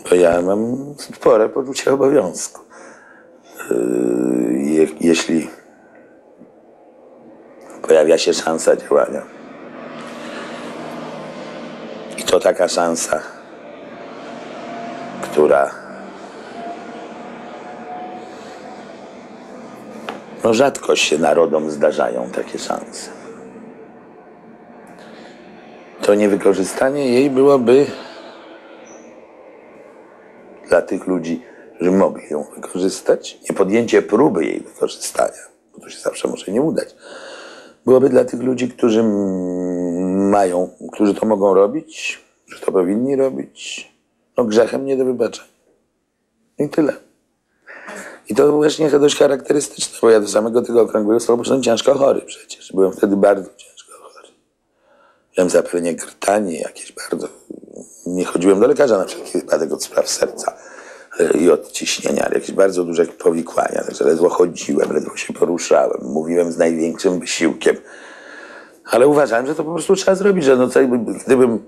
Bo ja mam spore poczucie obowiązku. Jeśli pojawia się szansa działania, i to taka szansa, która rzadko się narodom zdarzają takie szanse, to niewykorzystanie jej byłoby dla tych ludzi, którzy mogli ją wykorzystać, niepodjęcie próby jej wykorzystania, bo to się zawsze może nie udać, byłoby dla tych ludzi, którzy to mogą robić, że to powinni robić, grzechem nie do wybaczenia. I tyle. I to właśnie dość charakterystyczne, bo ja do samego tego okrągłego stołu byłem ciężko chory przecież. Byłem wtedy bardzo ciężko chory. Miałem zapalenie krtani jakieś bardzo. Nie chodziłem do lekarza na wszelki wypadek od spraw serca i od ciśnienia, ale jakieś bardzo duże powikłania. Także ledwo chodziłem, ledwo się poruszałem. Mówiłem z największym wysiłkiem. Ale uważałem, że to po prostu trzeba zrobić, że gdybym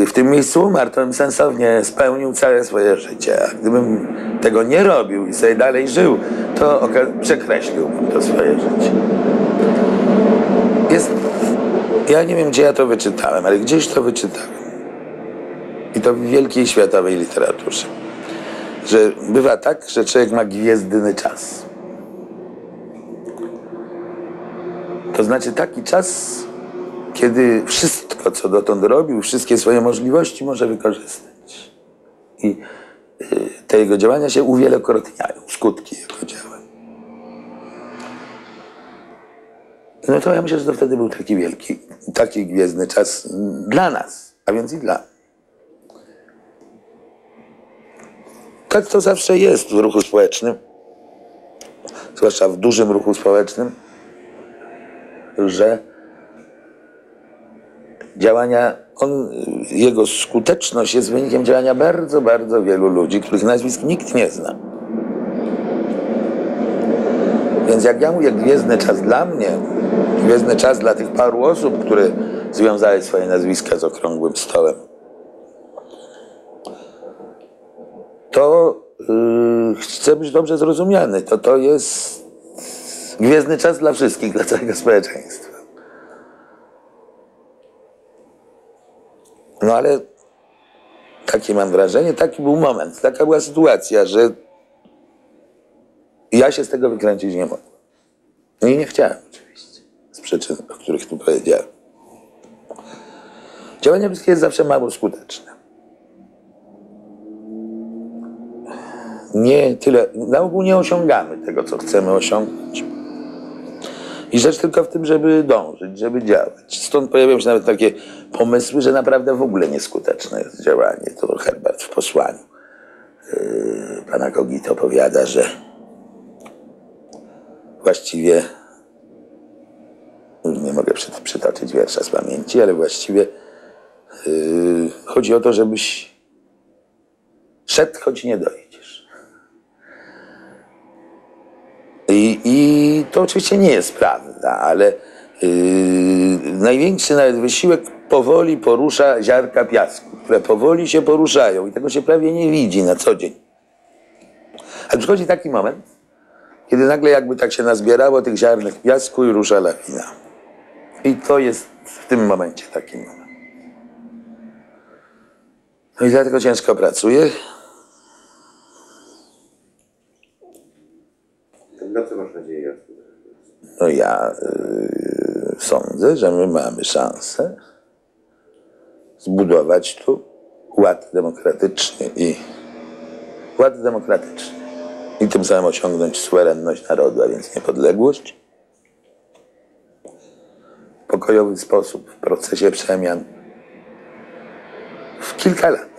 w tym miejscu umarł, to bym sensownie spełnił całe swoje życie. A gdybym tego nie robił i sobie dalej żył, to przekreśliłbym to swoje życie. Ja nie wiem, gdzie ja to wyczytałem, ale gdzieś to wyczytałem. I to w wielkiej światowej literaturze. Że bywa tak, że człowiek ma gwiezdny czas. To znaczy taki czas, kiedy wszystko, co dotąd robił, wszystkie swoje możliwości może wykorzystać. I te jego działania się uwielokrotniają, skutki jego działań. No to ja myślę, że to wtedy był taki gwiezdny czas dla nas, a więc i dla mnie. Tak to zawsze jest w ruchu społecznym, zwłaszcza w dużym ruchu społecznym, że jego skuteczność jest wynikiem działania bardzo, bardzo wielu ludzi, których nazwisk nikt nie zna. Więc jak ja mówię gwiezdny czas dla mnie, gwiezdny czas dla tych paru osób, które związały swoje nazwiska z okrągłym stołem, to chcę być dobrze zrozumiany. To jest gwiezdny czas dla wszystkich, dla całego społeczeństwa. No ale takie mam wrażenie, taki był moment, taka była sytuacja, że ja się z tego wykręcić nie mogłem. I nie chciałem oczywiście, z przyczyn, o których tu powiedziałem. Działanie ludzkie jest zawsze mało skuteczne. Nie tyle, na ogół nie osiągamy tego, co chcemy osiągnąć. I rzecz tylko w tym, żeby dążyć, żeby działać. Stąd pojawiają się nawet takie pomysły, że naprawdę w ogóle nieskuteczne jest działanie. To Herbert w posłaniu pana Kogito powiada, że właściwie, nie mogę przytoczyć wiersza z pamięci, ale właściwie chodzi o to, żebyś szedł, choć nie dojdziesz. I to oczywiście nie jest prawda, ale największy nawet wysiłek powoli porusza ziarka piasku, które powoli się poruszają i tego się prawie nie widzi na co dzień. Ale przychodzi taki moment, kiedy nagle jakby tak się nazbierało tych ziarnek piasku i rusza lawina. I to jest w tym momencie taki moment. No i dlatego ciężko pracuję. Na co masz nadzieję? No ja sądzę, że my mamy szansę zbudować tu ład demokratyczny i tym samym osiągnąć suwerenność narodu, a więc niepodległość. W pokojowy sposób, w procesie przemian. W kilka lat.